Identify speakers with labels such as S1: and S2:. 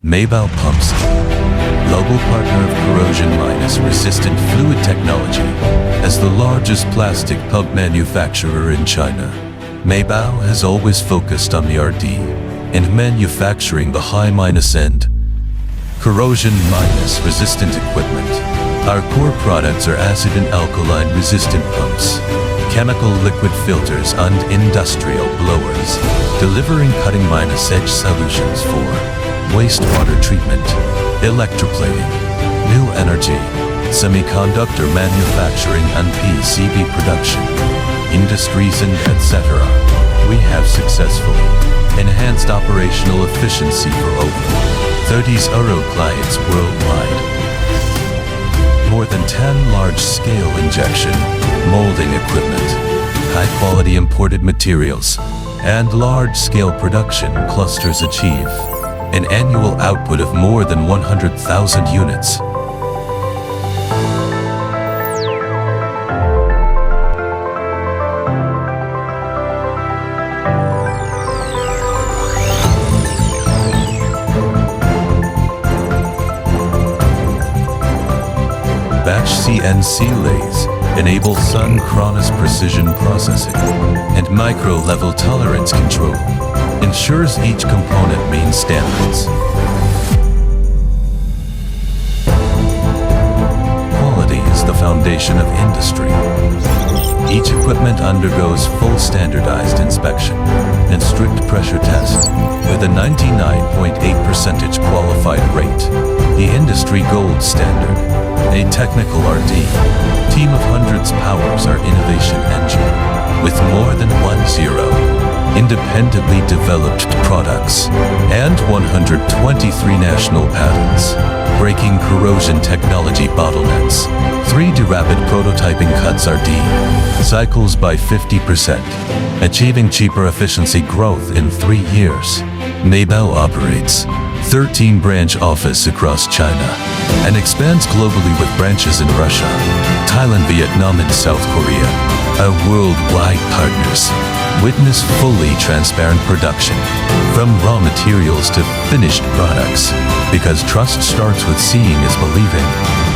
S1: MeiBao Pumps, global partner of corrosion-resistant fluid technology, as the largest plastic pump manufacturer in China. MeiBao has always focused on the R&D and manufacturing the high-end corrosion-resistant equipment. Our core products are acid and alkaline-resistant pumps, chemical liquid filters and industrial blowers, delivering cutting-edge solutions for wastewater treatment, electroplating, new energy, semiconductor manufacturing and PCB production, industries and etc. We have successfully enhanced operational efficiency for over 30 euro clients worldwide. More than 10 large-scale injection molding equipment, high-quality imported materials, and large-scale production clusters achieve an annual output of more than 100,000 units. Batch CNC lathes enable synchronous precision processing and micro-level tolerance control, ensures each component meets standards. Quality is the foundation of industry. Each equipment undergoes full standardized inspection and strict pressure test with a 99.8% qualified rate, the industry gold standard. A technical R&D team of hundreds powers our innovation engine with more than 10 independently developed products and 123 national patents, breaking corrosion technology bottlenecks. 3D rapid prototyping cuts RD cycles by 50%, achieving cheaper efficiency growth in 3 years. MeiBao operates 13 branch offices across China and expands globally with branches in Russia, Thailand, Vietnam, and South Korea. Our worldwide partners witness fully transparent production, from raw materials to finished products, because trust starts with seeing is believing.